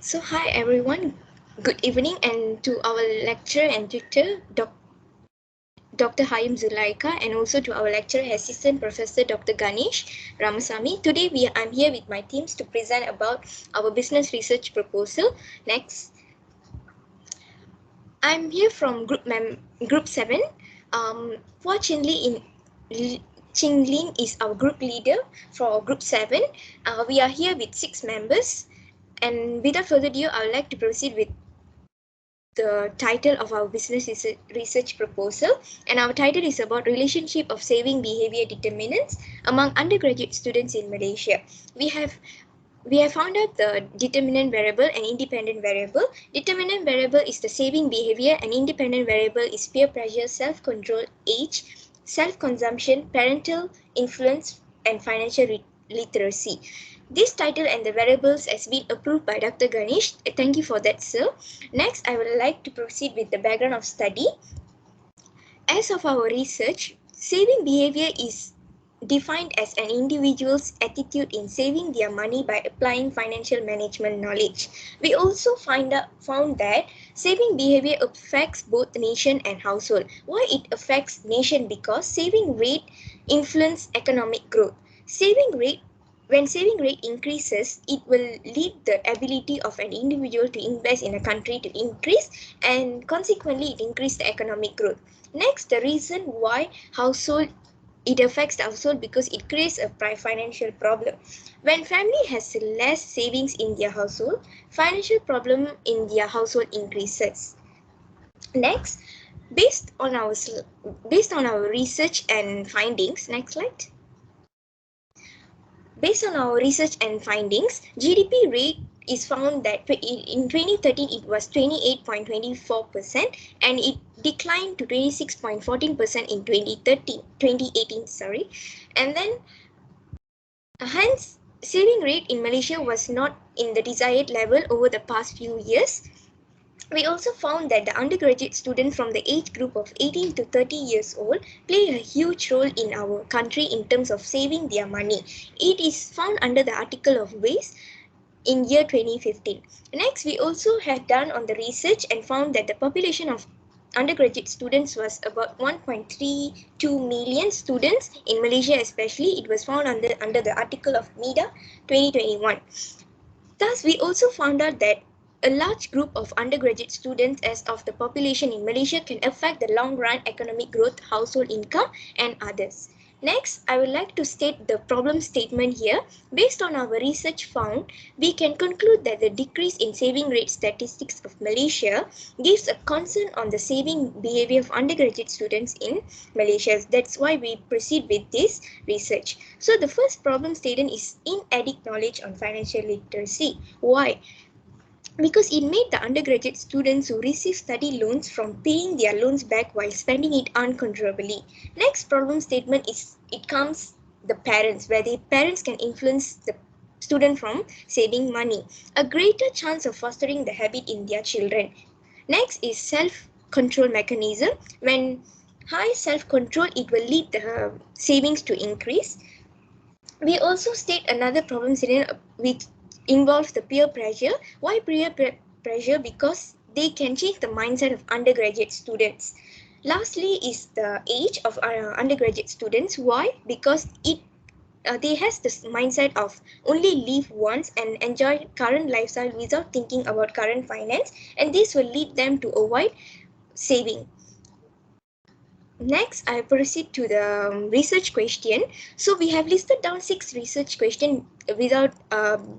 Hi everyone, good evening, and to our lecturer and tutor, Dr. Hayam Zulaika, and also to our lecturer assistant Professor Dr. Ganesh Ramasamy. Today I'm here with my teams to present about our business research proposal. Next, I'm here from Group 7. Hua Qinglin is our group leader for Group 7. We are here with 6 members. And without further ado, I would like to proceed with the title of our business research proposal, and our title is about relationship of saving behavior determinants among undergraduate students in Malaysia. We have found out the determinant variable and independent variable. Determinant variable is the saving behavior, and independent variable is peer pressure, self-control, age, self-consumption, parental influence, and financial literacy. This title and the variables has been approved by Dr. Ganesh. Thank you for that, sir. Next, I would like to proceed with the background of study. As of our research, saving behavior is defined as an individual's attitude in saving their money by applying financial management knowledge. We also found that saving behavior affects both nation and household. Why it affects nation? Because saving rate influence economic growth. When saving rate increases, it will lead the ability of an individual to invest in a country to increase, and consequently it increases the economic growth. Next, the reason why it affects the household because it creates a financial problem. When family has less savings in their household, financial problem in their household increases. Next, based on our research and findings, next slide. Based on our research and findings, GDP rate is found that in 2013 it was 28.24% and it declined to 26.14% in 2018. And then hence saving rate in Malaysia was not in the desired level over the past few years. We also found that the undergraduate students from the age group of 18 to 30 years old play a huge role in our country in terms of saving their money. It is found under the article of waste in year 2015. Next, we also had done on the research and found that the population of undergraduate students was about 1.32 million students in Malaysia, especially. It was found under the article of MIDA 2021. Thus, we also found out that a large group of undergraduate students as of the population in Malaysia can affect the long-run economic growth, household income, and others. Next, I would like to state the problem statement here. Based on our research found, we can conclude that the decrease in saving rate statistics of Malaysia gives a concern on the saving behavior of undergraduate students in Malaysia. That's why we proceed with this research. So the first problem statement is inadequate knowledge on financial literacy. Why? Because it made the undergraduate students who receive study loans from paying their loans back while spending it uncontrollably. Next problem statement is the parents, where the parents can influence the student from saving money. A greater chance of fostering the habit in their children. Next is self-control mechanism. When high self-control, it will lead the savings to increase. We also state another problem statement which involves the peer pressure. Why peer pressure? Because they can change the mindset of undergraduate students. Lastly is the age of our undergraduate students. Why? Because they has this mindset of only live once and enjoy current lifestyle without thinking about current finance, and this will lead them to avoid saving. Next, I proceed to the research question. So we have listed down 6 research questions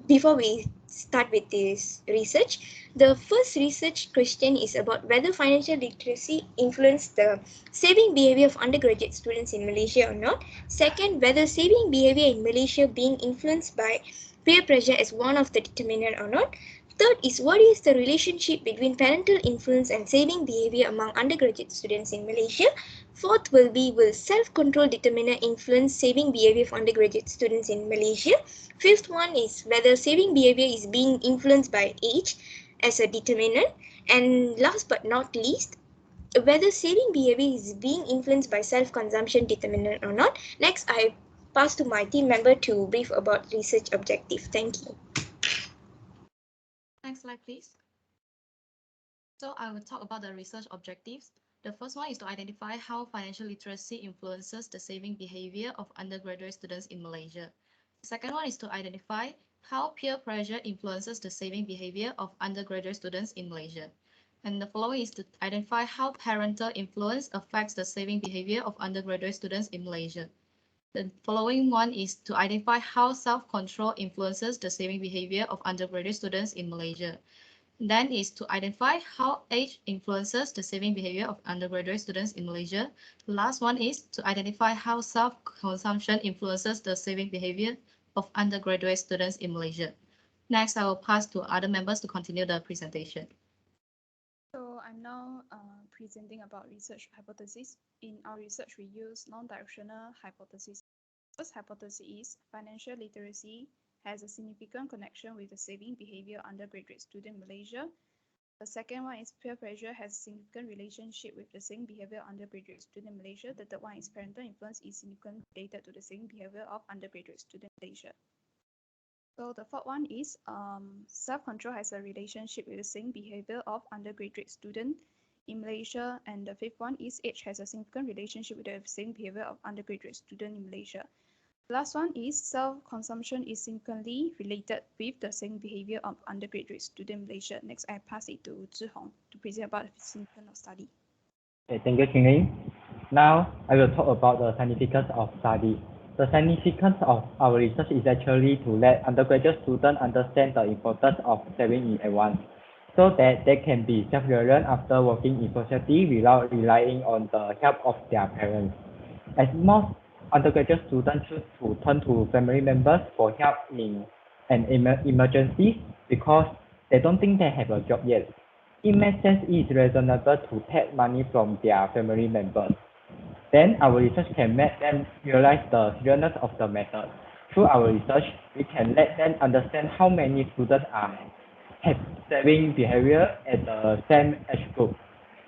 before we start with this research. The first research question is about whether financial literacy influenced the saving behavior of undergraduate students in Malaysia or not. Second, whether saving behavior in Malaysia being influenced by peer pressure as one of the determinant or not. Third is what is the relationship between parental influence and saving behavior among undergraduate students in Malaysia. Fourth will self-control determinant influence saving behavior of undergraduate students in Malaysia. Fifth one is whether saving behavior is being influenced by age as a determinant. And last but not least, whether saving behavior is being influenced by self-consumption determinant or not. Next, I pass to my team member to brief about research objective. Thank you. Next slide, please. So I will talk about the research objectives. The first one is to identify how financial literacy influences the saving behavior of undergraduate students in Malaysia. The second one is to identify how peer pressure influences the saving behavior of undergraduate students in Malaysia. And the following is to identify how parental influence affects the saving behavior of undergraduate students in Malaysia. The following one is to identify how self-control influences the saving behavior of undergraduate students in Malaysia. Then is to identify how age influences the saving behavior of undergraduate students in Malaysia. The last one is to identify how self-consumption influences the saving behavior of undergraduate students in Malaysia. Next, I will pass to other members to continue the presentation. So I'm now presenting about research hypothesis. In our research, we use non-directional hypothesis. First hypothesis is financial literacy has a significant connection with the saving behavior of undergraduate student in Malaysia. The second one is peer pressure has a significant relationship with the saving behavior of undergraduate student in Malaysia. The third one is parental influence is significantly related to the saving behavior of undergraduate student in Malaysia. So the fourth one is self-control has a relationship with the same behavior of undergraduate student in Malaysia. And the fifth one is age has a significant relationship with the same behavior of undergraduate student in Malaysia. The last one is self-consumption is significantly related with the same behavior of undergraduate student in Malaysia. Next, I pass it to Zhihong to present about the significance of study. Okay, thank you, Qingling. Now, I will talk about the significance of study. The significance of our research is actually to let undergraduate students understand the importance of saving in advance, so that they can be self-reliant after working in society without relying on the help of their parents. As most undergraduate students choose to turn to family members for help in an emergency because they don't think they have a job yet. It makes sense it is reasonable to take money from their family members. Then our research can make them realize the seriousness of the matter. Through our research, we can let them understand how many students have saving behavior at the same age group.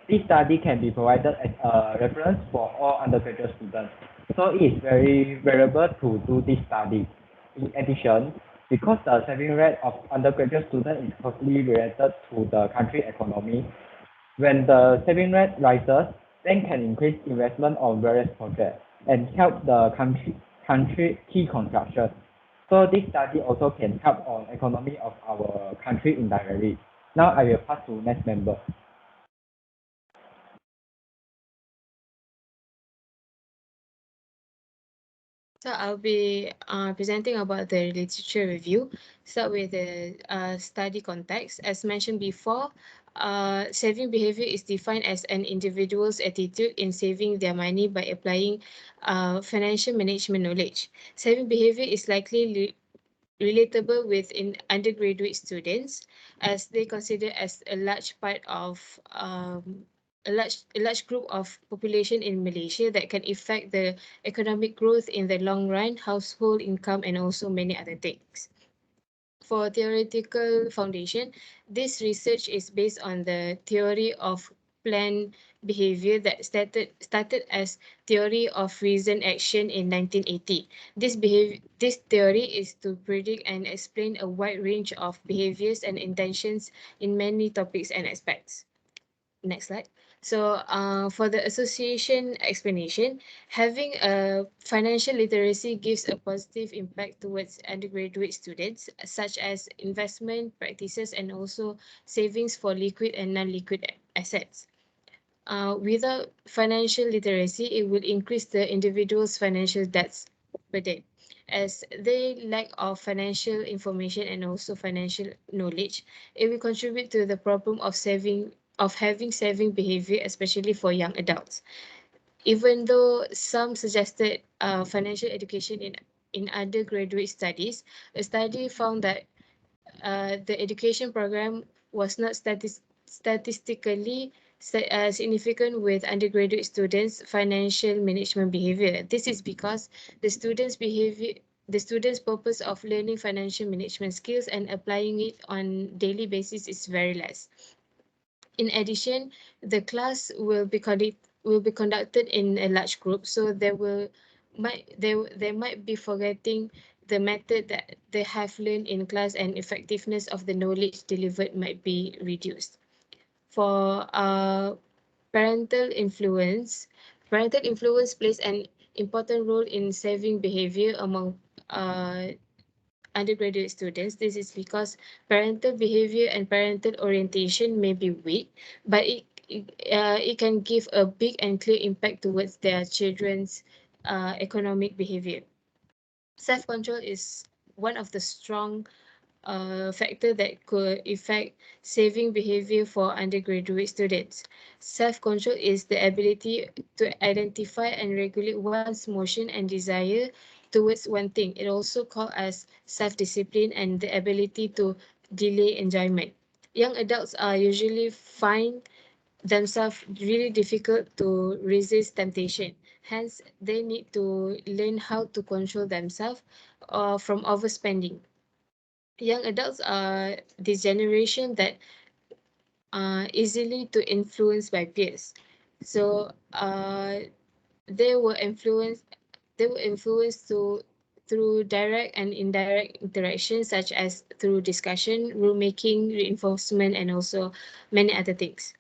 This study can be provided as a reference for all undergraduate students. So it is very valuable to do this study. In addition, because the saving rate of undergraduate students is closely related to the country economy, when the saving rate rises, then can increase investment on various projects and help the country key construction. So this study also can help on economy of our country indirectly. Now I will pass to next member. So I'll be presenting about the literature review. Start with the study context. As mentioned before, saving behavior is defined as an individual's attitude in saving their money by applying financial management knowledge. Saving behavior is likely relatable within undergraduate students as they consider as a large part of a large group of population in Malaysia that can affect the economic growth in the long run, household income, and also many other things. For theoretical foundation, this research is based on the theory of planned behavior that started as theory of reason action in 1980. This theory is to predict and explain a wide range of behaviors and intentions in many topics and aspects. Next slide. So for the association explanation, having a financial literacy gives a positive impact towards undergraduate students, such as investment practices and also savings for liquid and non-liquid assets. Without financial literacy, it will increase the individual's financial debts burden, as they lack of financial information and also financial knowledge. It will contribute to the problem of having saving behavior, especially for young adults. Even though some suggested financial education in undergraduate studies, a study found that the education program was not statistically significant with undergraduate students' financial management behavior. This is because the students' purpose of learning financial management skills and applying it on daily basis is very less. In addition, the class will be conducted in a large group, so there might be forgetting the method that they have learned in class and effectiveness of the knowledge delivered might be reduced. For parental influence plays an important role in saving behavior among undergraduate students. This is because parental behavior and parental orientation may be weak, but it can give a big and clear impact towards their children's economic behavior. Self-control is one of the strong factor that could affect saving behavior for undergraduate students. Self-control is the ability to identify and regulate one's motion and desire towards one thing. It also called as self-discipline and the ability to delay enjoyment. Young adults are usually find themselves really difficult to resist temptation. Hence, they need to learn how to control themselves from overspending. Young adults are this generation that are easily to influence by peers. So they were influenced through direct and indirect interactions such as through discussion, rulemaking, reinforcement, and also many other things.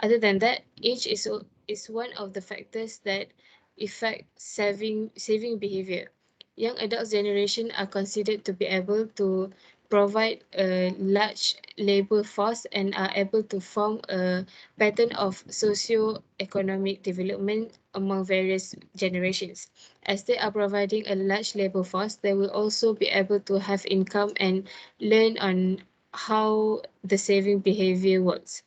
Other than that, age is one of the factors that affect saving behavior. Young adults generation are considered to be able to provide a large labor force and are able to form a pattern of socio-economic development among various generations. As they are providing a large labor force, they will also be able to have income and learn on how the saving behavior works.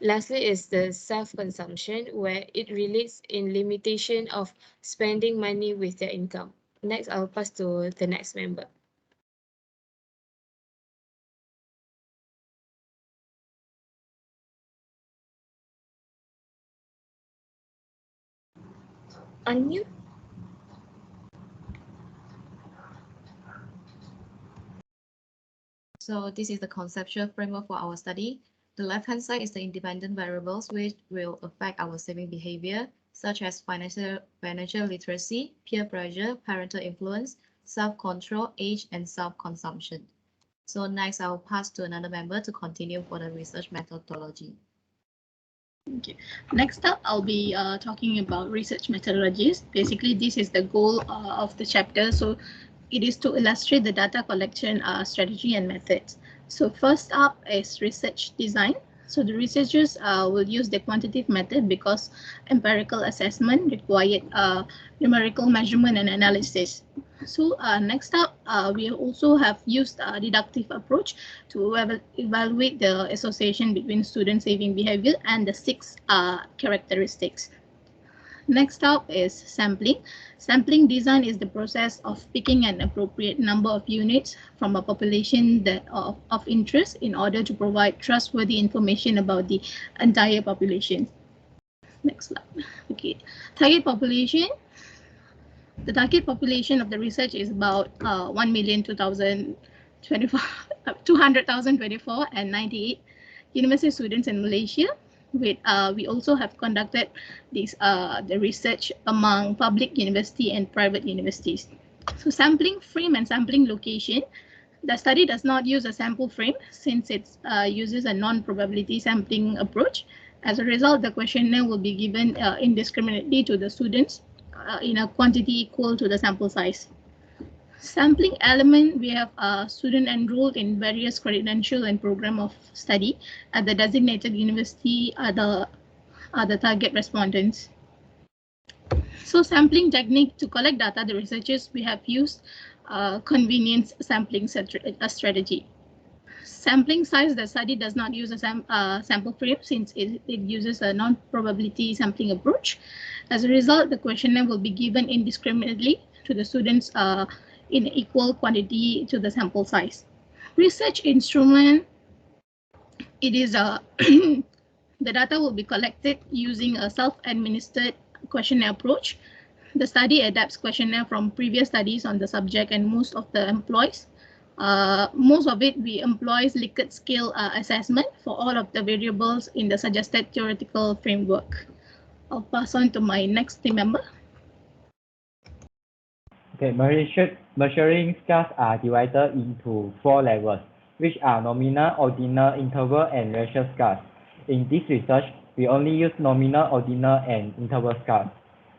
Lastly is the self-consumption, where it relates in limitation of spending money with their income. Next, I'll pass to the next member. Unmute. So this is the conceptual framework for our study. The left-hand side is the independent variables which will affect our saving behavior, such as financial literacy, peer pressure, parental influence, self-control, age, and self-consumption. So next, I'll pass to another member to continue for the research methodology. Okay. Next up, I'll be talking about research methodologies. Basically, this is the goal of the chapter. So it is to illustrate the data collection strategy and methods. So first up is research design. So the researchers will use the quantitative method because empirical assessment required numerical measurement and analysis. So next up, we also have used a deductive approach to evaluate the association between student saving behavior and the 6 characteristics. Next up is sampling. Sampling design is the process of picking an appropriate number of units from a population that of interest in order to provide trustworthy information about the entire population. Next slide. Okay, target population. The target population of the research is about 200,024 and 98 university students in Malaysia. We also have conducted the research among public university and private universities. So sampling frame and sampling location. The study does not use a sample frame since it uses a non-probability sampling approach. As a result, the questionnaire will be given indiscriminately to the students in a quantity equal to the sample size. Sampling element, we have a student enrolled in various credential and program of study at the designated university are the target respondents. So sampling technique to collect data, the researchers we have used convenience sampling strategy. Sampling size, the study does not use a sample frame since it uses a non-probability sampling approach. As a result, the questionnaire will be given indiscriminately to the students in equal quantity to the sample size. Research instrument, it is the data will be collected using a self-administered questionnaire approach. The study adapts questionnaire from previous studies on the subject and most of the employees. Most of it we employs Likert scale assessment for all of the variables in the suggested theoretical framework. I'll pass on to my next team member. Okay, measuring scales are divided into 4 levels, which are nominal, ordinal, interval, and ratio scales. In this research, we only use nominal, ordinal, and interval scales.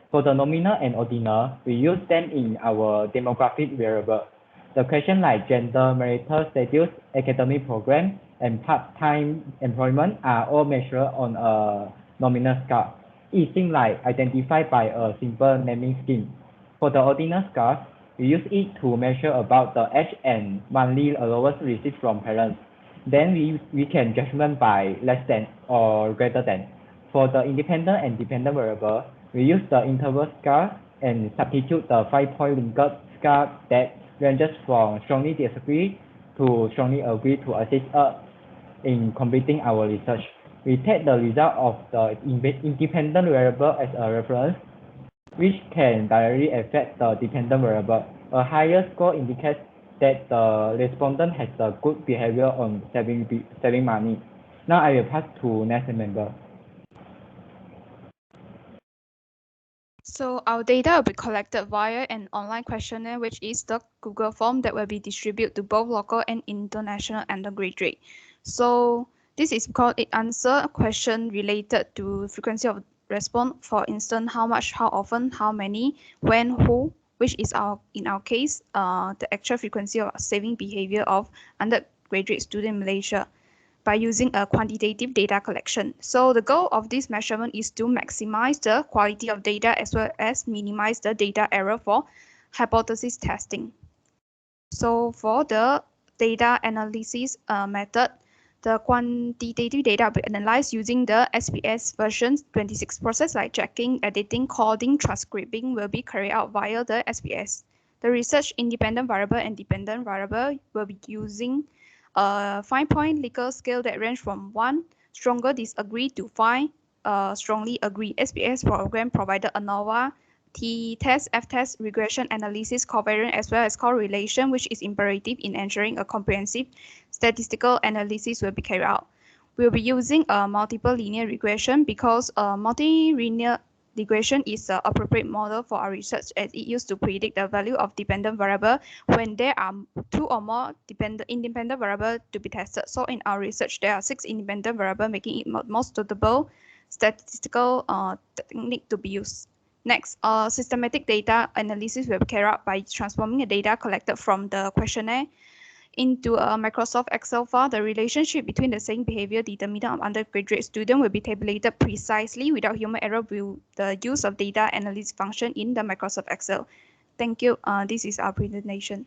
For the nominal and ordinal, we use them in our demographic variable. The questions like gender, marital status, academic program, and part-time employment are all measured on a nominal scale. It seems like identified by a simple naming scheme. For the ordinal scale, we use it to measure about the age and monthly allowance received from parents. Then we can judgment by less than or greater than. For the independent and dependent variable, we use the interval scale and substitute the 5-point Likert scale that ranges from strongly disagree to strongly agree to assist us in completing our research. We take the result of the independent variable as a reference, which can directly affect the dependent variable. A higher score indicates that the respondent has a good behavior on saving money. Now I will pass to next member. So our data will be collected via an online questionnaire, which is the Google form that will be distributed to both local and international undergraduate. So this is because it answers a question related to frequency of response. For instance, how much, how often, how many, when, who, which is in our case, the actual frequency of saving behavior of undergraduate student in Malaysia, by using a quantitative data collection. So the goal of this measurement is to maximize the quality of data as well as minimize the data error for hypothesis testing. So for the data analysis method, the quantitative data will be analyzed using the SPS version 26 process, like checking, editing, coding, transcribing will be carried out via the SPS. The research independent variable and dependent variable will be using a 5-point Likert scale that range from 1 stronger disagree to 5 strongly agree. SPS program provided ANOVA, t-test, f-test, regression analysis, covariance, as well as correlation, which is imperative in ensuring a comprehensive statistical analysis will be carried out. We'll be using a multiple linear regression because multilinear regression is an appropriate model for our research, as it used to predict the value of dependent variable when there are 2 or more independent variables to be tested. So in our research, there are 6 independent variables, making it most suitable statistical technique to be used. Next, systematic data analysis will be carried out by transforming the data collected from the questionnaire into a Microsoft Excel file. The relationship between the same behavior determinant of undergraduate student will be tabulated precisely without human error with the use of data analysis function in the Microsoft Excel. Thank you. This is our presentation.